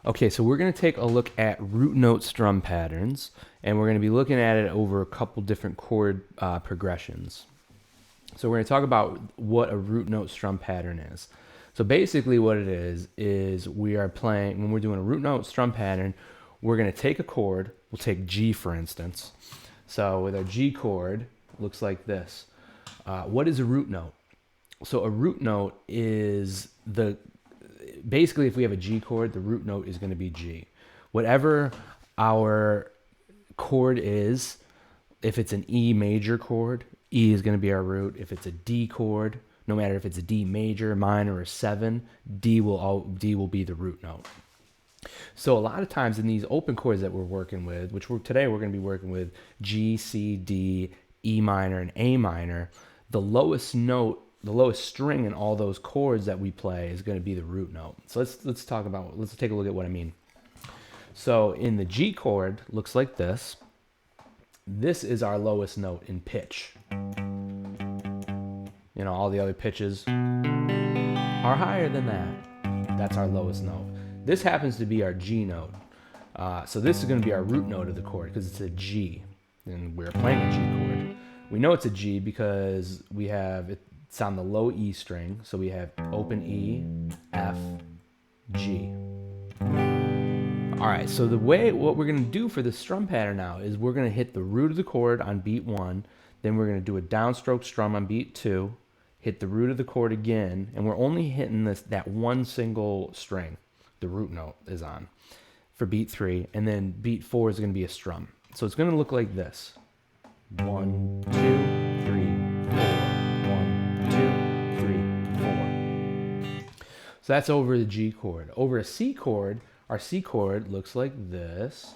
Okay, so we're going to take a look at root note strum patterns, and we're going to be looking at it over a couple different chord progressions. So we're going to talk about what a root note strum pattern is. So basically what it is we are playing, when we're doing a root note strum pattern, we're going to take a chord, we'll take G for instance. So with our G chord, looks like this. What is a root note? So a root note is basically if we have a G chord, the root note is going to be G. Whatever our chord is, if it's an E major chord, E is going to be our root. If it's a D chord, no matter if it's a D major, minor, or 7, D will be the root note. So a lot of times in these open chords that we're working with, today we're going to be working with G, C, D, E minor, and A minor, the lowest note, the lowest string in all those chords that we play is going to be the root note. So let's take a look at what I mean. So in the G chord, looks like this. This is our lowest note in pitch. You know, all the other pitches are higher than that. That's our lowest note. This happens to be our G note. So this is going to be our root note of the chord because it's a G, and we're playing a G chord. We know it's a G because it's on the low E string, so we have open E, F, G. All right, so what we're going to do for this strum pattern now is we're going to hit the root of the chord on beat 1, then we're going to do a downstroke strum on beat 2, hit the root of the chord again, and we're only hitting that one single string the root note is on for beat 3, and then beat 4 is going to be a strum. So it's going to look like this. 1, 2, 3, 4. 1, 2, 3, 4. So that's over the G chord. Over a C chord, our C chord looks like this.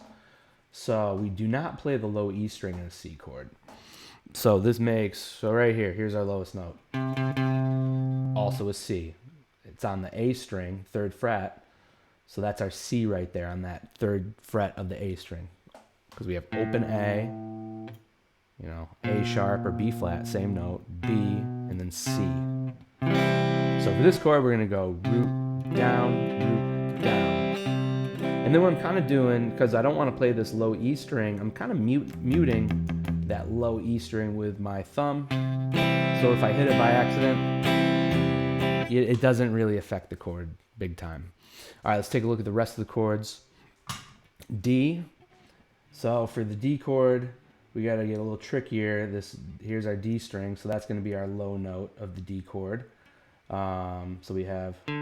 So we do not play the low E string in a C chord. So right here, here's our lowest note. Also a C. It's on the A string, 3rd fret. So that's our C right there on that 3rd fret of the A string. Because we have open A, A sharp or B flat, same note, B, and then C. So for this chord, we're going to go root, down, down. And then what I'm kind of doing, because I don't want to play this low E string, I'm kind of muting that low E string with my thumb. So if I hit it by accident, it doesn't really affect the chord big time. All right, let's take a look at the rest of the chords. D. So for the D chord, we got to get a little trickier. Here's our D string, so that's going to be our low note of the D chord. So we have, so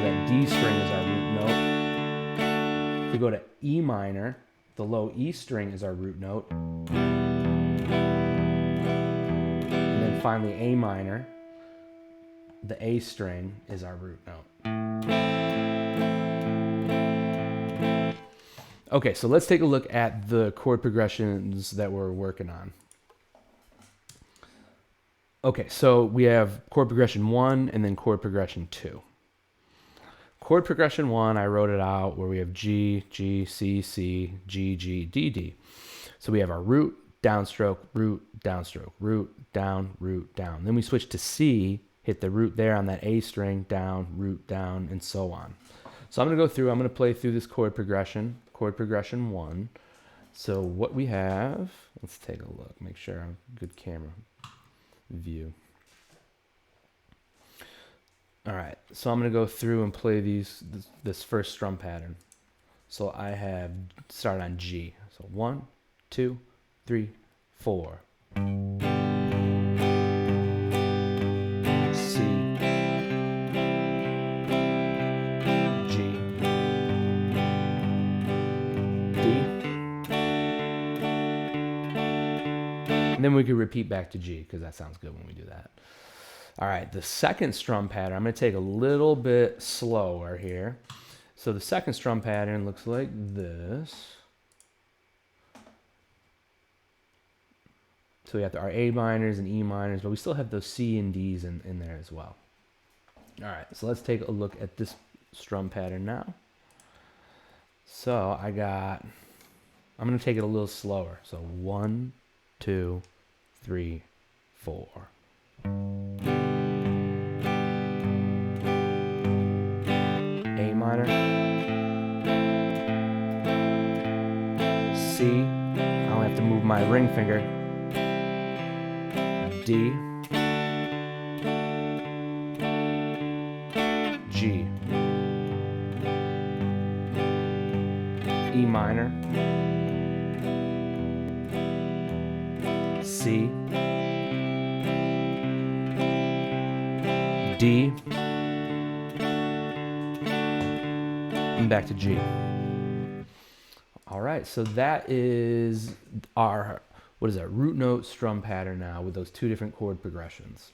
that D string is our root note. If we go to E minor, the low E string is our root note. And then finally A minor, the A string is our root note. Okay, so let's take a look at the chord progressions that we're working on. Okay, so we have chord progression 1 and then chord progression 2. Chord progression 1, I wrote it out where we have G, G, C, C, G, G, D, D. So we have our root, downstroke, root, downstroke, root, down, down. Then we switch to C, hit the root there on that A string, down, root, down, and so on. So I'm going to play through this chord progression 1. So what we have, let's take a look, make sure I'm good camera view. All right, so I'm going to go through and play this first strum pattern. So I have start on G. So 1, 2, 3, 4. C, G, D, and then we could repeat back to G because that sounds good when we do that. All right, the second strum pattern, I'm going to take a little bit slower here. So the second strum pattern looks like this. So we have our A minors and E minors, but we still have those C and Ds in there as well. All right, so let's take a look at this strum pattern now. So I'm going to take it a little slower. So 1, 2, 3, 4. A minor, C, I only have to move my ring finger, D, G, E minor, C, D, and back to G. All right, so that is our, what is that, root note strum pattern now with those two different chord progressions.